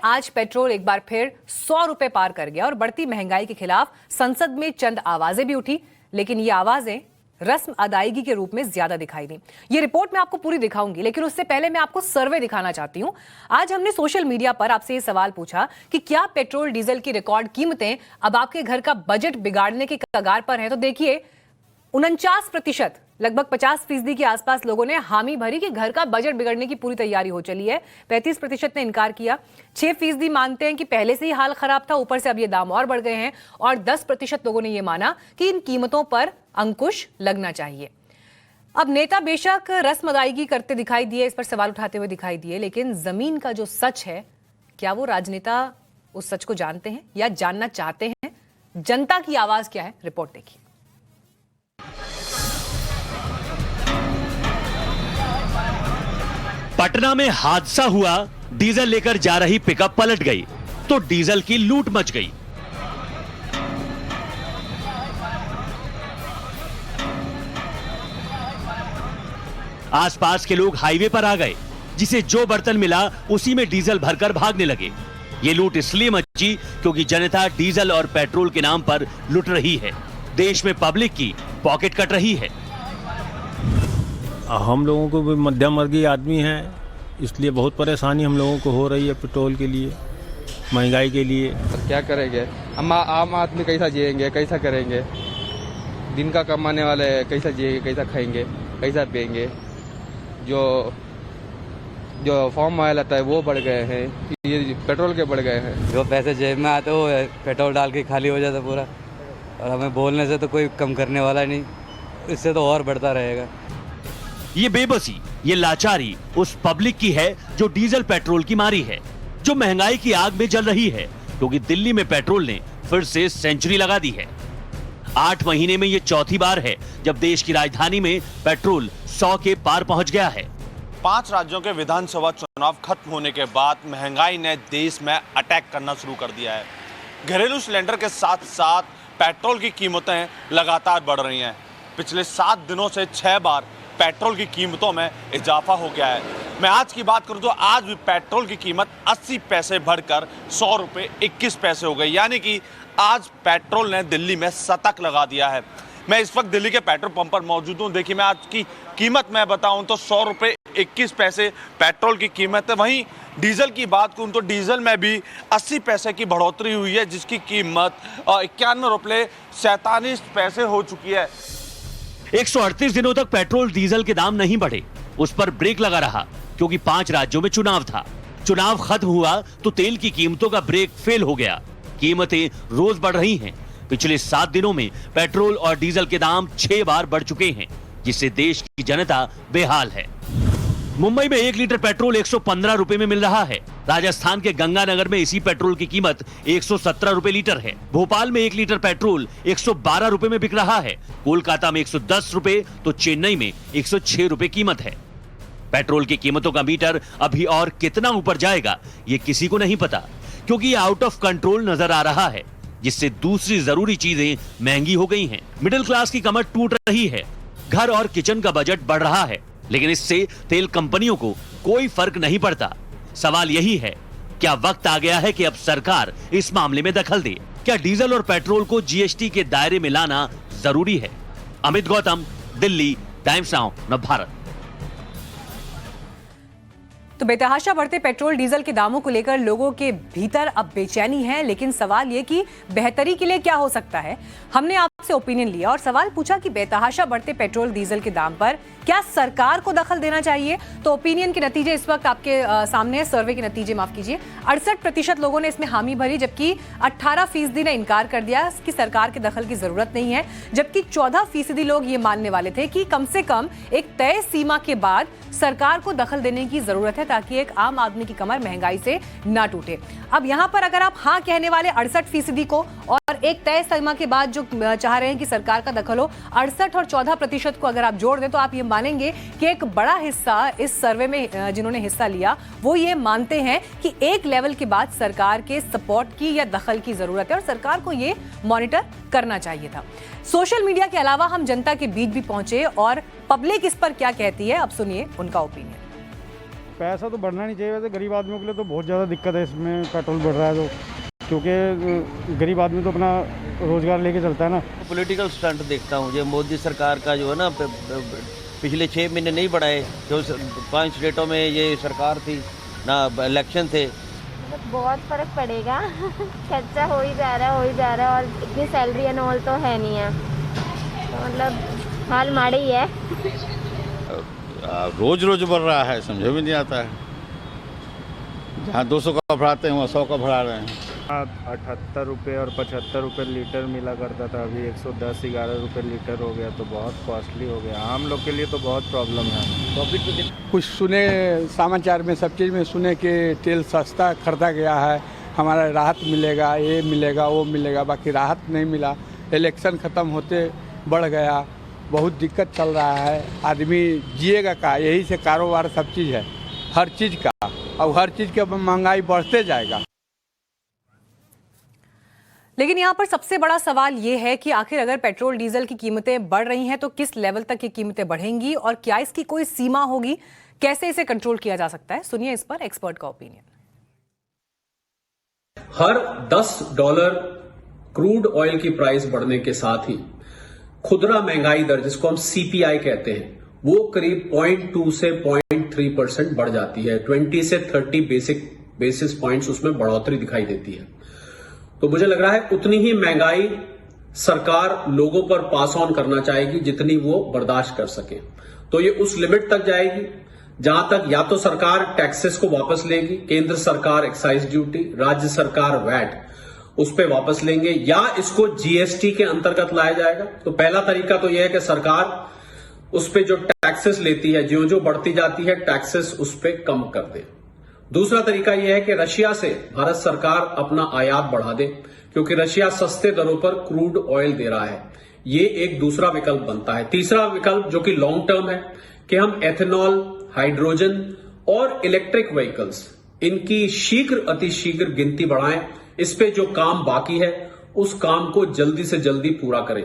आज पेट्रोल एक बार फिर 100 रुपए पार कर गया और बढ़ती महंगाई के खिलाफ संसद में चंद आवाजें भी उठी, लेकिन ये आवाजें रस्म अदायगी के रूप में ज्यादा दिखाई दी। ये रिपोर्ट मैं आपको पूरी दिखाऊंगी, लेकिन उससे पहले मैं आपको सर्वे दिखाना चाहती हूं। आज हमने सोशल मीडिया पर आपसे ये सवाल पूछा कि क्या पेट्रोल डीजल की रिकॉर्ड कीमतें अब आपके घर का बजट बिगाड़ने के कगार पर है। तो देखिए 49%, लगभग 50% के आसपास लोगों ने हामी भरी कि घर का बजट बिगड़ने की पूरी तैयारी हो चली है। 35% ने इनकार किया। 6% मानते हैं कि पहले से ही हाल खराब था, ऊपर से अब ये दाम और बढ़ गए हैं। और 10% लोगों ने यह माना कि इन कीमतों पर अंकुश लगना चाहिए। अब नेता बेशक रस्म अदायगी करते दिखाई दिए, इस पर सवाल उठाते हुए दिखाई दिए, लेकिन जमीन का जो सच है, क्या वो राजनेता उस सच को जानते हैं या जानना चाहते हैं? जनता की आवाज क्या है, रिपोर्ट देखिए। पटना में हादसा हुआ, डीजल लेकर जा रही पिकअप पलट गई तो डीजल की लूट मच गई। आसपास के लोग हाईवे पर आ गए, जिसे जो बर्तन मिला उसी में डीजल भरकर भागने लगे। ये लूट इसलिए मची क्योंकि जनता डीजल और पेट्रोल के नाम पर लुट रही है। देश में पब्लिक की पॉकेट कट रही है। हम लोगों को भी मध्यम वर्गीय आदमी हैं, इसलिए बहुत परेशानी हम लोगों को हो रही है पेट्रोल के लिए, महंगाई के लिए। तो क्या करेंगे हम आम आदमी, कैसा जिएंगे, कैसा करेंगे? दिन का कमाने वाले कैसा जिएंगे, कैसा खाएंगे, कैसा पिएंगे? जो फॉर्म ऑयल आता है वो बढ़ गए हैं, ये पेट्रोल के बढ़ गए हैं। जो पैसे जेब में आते वो पेट्रोल डाल के खाली हो जाता पूरा, और हमें बोलने से तो कोई कम करने वाला नहीं, इससे तो और बढ़ता रहेगा। ये बेबसी, ये लाचारी उस पब्लिक की है जो डीजल पेट्रोल की मारी है, जो महंगाई की आग में जल रही है, क्योंकि दिल्ली में पेट्रोल ने फिर से सेंचुरी लगा दी है। 8 महीने में ये चौथी बार है जब देश की राजधानी में पेट्रोल 100 के पार पहुंच गया है। 5 राज्यों के विधानसभा चुनाव खत्म होने के बाद महंगाई ने देश में अटैक करना शुरू कर दिया है। घरेलू सिलेंडर के साथ साथ पेट्रोल की कीमतें लगातार बढ़ रही हैं। पिछले 7 दिनों से 6 बार पेट्रोल की कीमतों में इजाफा हो गया है। मैं आज की बात करूं तो आज भी पेट्रोल की कीमत 80 पैसे बढ़कर 100 रुपये 21 पैसे हो गई, यानी कि आज पेट्रोल ने दिल्ली में शतक लगा दिया है। मैं इस वक्त दिल्ली के पेट्रोल पंप पर मौजूद हूं। देखिए, मैं आज की कीमत मैं बताऊं तो 100 रुपये 21 पैसे पेट्रोल की कीमत है। वहीं डीजल की बात करूं तो डीजल में भी 80 पैसे की बढ़ोतरी हुई है, जिसकी कीमत 91 रुपये 47 पैसे हो चुकी है। 138 दिनों तक पेट्रोल डीजल के दाम नहीं बढ़े, उस पर ब्रेक लगा रहा क्योंकि 5 राज्यों में चुनाव था। चुनाव खत्म हुआ तो तेल की कीमतों का ब्रेक फेल हो गया। कीमतें रोज बढ़ रही हैं। पिछले 7 दिनों में पेट्रोल और डीजल के दाम 6 बार बढ़ चुके हैं, जिससे देश की जनता बेहाल है। मुंबई में 1 लीटर पेट्रोल 115 रुपए में मिल रहा है। राजस्थान के गंगानगर में इसी पेट्रोल की कीमत 117 रुपए लीटर है। भोपाल में 1 लीटर पेट्रोल 112 रुपए में बिक रहा है। कोलकाता में 110 रुपए तो चेन्नई में 106 रुपए कीमत है। पेट्रोल की कीमतों का मीटर अभी और कितना ऊपर जाएगा ये किसी को नहीं पता, क्योंकि ये आउट ऑफ कंट्रोल नजर आ रहा है, जिससे दूसरी जरूरी चीजें महंगी हो गई हैं। मिडिल क्लास की कमर टूट रही है। घर और किचन का बजट बढ़ रहा है, लेकिन इससे तेल कंपनियों को कोई फर्क नहीं पड़ता। सवाल यही है, क्या वक्त आ गया है कि अब सरकार इस मामले में दखल दे? क्या डीजल और पेट्रोल को जीएसटी के दायरे में लाना जरूरी है? Amit Gautam, Delhi, times now Navbharat. तो बेतहाशा बढ़ते पेट्रोल डीजल के दामों को लेकर लोगों के भीतर अब बेचैनी है, लेकिन सवाल ये कि बेहतरी के लिए क्या हो सकता है। हमने आपसे ओपिनियन लिया और सवाल पूछा कि बेतहाशा बढ़ते पेट्रोल डीजल के दाम पर क्या सरकार को दखल देना चाहिए। तो ओपिनियन के नतीजे इस वक्त आपके सामने है, सर्वे के नतीजे, माफ कीजिए। 68% लोगों ने इसमें हामी भरी, जबकि 18% ने इनकार कर दिया कि सरकार के दखल की जरूरत नहीं है, जबकि 14% लोग ये मानने वाले थे कि कम से कम एक तय सीमा के बाद सरकार को दखल देने की जरूरत है, ताकि एक आम आदमी की कमर महंगाई से ना टूटे। अब यहां पर अगर आप हाँ कहने वाले 68% को और एक तय सीमा के बाद जो चाह रहे हैं कि सरकार का दखल हो 68 और 14% को अगर आप जोड़ दें तो आप ये मानेंगे कि एक बड़ा हिस्सा इस सर्वे में जिन्होंने हिस्सा लिया वो ये मानते हैं कि एक लेवल के बाद सरकार के सपोर्ट की या दखल की जरूरत है और सरकार को ये मॉनिटर करना चाहिए था। सोशल मीडिया के अलावा हम जनता के बीच भी पहुंचे और पब्लिक इस पर क्या कहती है, अब सुनिए उनका ओपिनियन। पैसा तो बढ़ना नहीं चाहिए, वैसे गरीब आदमियों के लिए तो बहुत ज़्यादा दिक्कत है इसमें, पेट्रोल बढ़ रहा है तो, क्योंकि गरीब आदमी तो अपना रोज़गार लेके चलता है ना। पॉलिटिकल स्टंट देखता हूँ, ये मोदी सरकार का जो है ना, पिछले 6 महीने नहीं बढ़ाए, जो 5 स्टेटों में ये सरकार थी ना, इलेक्शन थे। बहुत फर्क पड़ेगा खर्चा हो ही जा रहा है और इतनी सैलरी एंड ऑल तो है नहीं है, तो मतलब हाल माड़े ही है। रोज रोज बढ़ रहा है, समझ में नहीं आता है। जहाँ 200 का बढ़ाते हैं वहाँ 100 का बढ़ा रहे हैं। 78 रुपये और 75 रुपये लीटर मिला करता था, अभी 110-11 रुपये लीटर हो गया, तो बहुत कॉस्टली हो गया। आम लोग के लिए तो बहुत प्रॉब्लम है। कुछ सुने समाचार में, सब चीज़ में सुने कि तेल सस्ता खरीदा गया है, हमारा राहत मिलेगा, ये मिलेगा वो मिलेगा, बाकी राहत नहीं मिला। इलेक्शन ख़त्म होते बढ़ गया, बहुत दिक्कत चल रहा है। आदमी जिएगा का, यही से कारोबार सब चीज़ है, हर चीज़ का, और हर चीज़ की महंगाई बढ़ते जाएगा। लेकिन यहाँ पर सबसे बड़ा सवाल ये है कि आखिर अगर पेट्रोल डीजल की कीमतें बढ़ रही हैं तो किस लेवल तक ये कीमतें बढ़ेंगी और क्या इसकी कोई सीमा होगी, कैसे इसे कंट्रोल किया जा सकता है? सुनिए इस पर एक्सपर्ट का ओपिनियन। हर $10 क्रूड ऑयल की प्राइस बढ़ने के साथ ही खुदरा महंगाई दर, जिसको हम सीपीआई कहते हैं, वो करीब 0.2 से 0.3% बढ़ जाती है। 20 से 30 बेसिस पॉइंट्स उसमें बढ़ोतरी दिखाई देती है। तो मुझे लग रहा है उतनी ही महंगाई सरकार लोगों पर पास ऑन करना चाहेगी जितनी वो बर्दाश्त कर सके। तो ये उस लिमिट तक जाएगी जहां तक या तो सरकार टैक्सेस को वापस लेगी, केंद्र सरकार एक्साइज ड्यूटी, राज्य सरकार वैट उस पे वापस लेंगे, या इसको जीएसटी के अंतर्गत लाया जाएगा। तो पहला तरीका तो यह है कि सरकार उस पे जो टैक्सेस लेती है, ज्यों ज्यों बढ़ती जाती है, टैक्सेस उस पे कम कर दे। दूसरा तरीका यह है कि रशिया से भारत सरकार अपना आयात बढ़ा दे, क्योंकि रशिया सस्ते दरों पर क्रूड ऑयल दे रहा है। ये एक दूसरा विकल्प बनता है। तीसरा विकल्प जो कि लॉन्ग टर्म है कि हम एथेनॉल, हाइड्रोजन और इलेक्ट्रिक व्हीकल्स, इनकी शीघ्र अतिशीघ्र गिनती बढ़ाएं। इस पे जो काम बाकी है उस काम को जल्दी से जल्दी पूरा करें।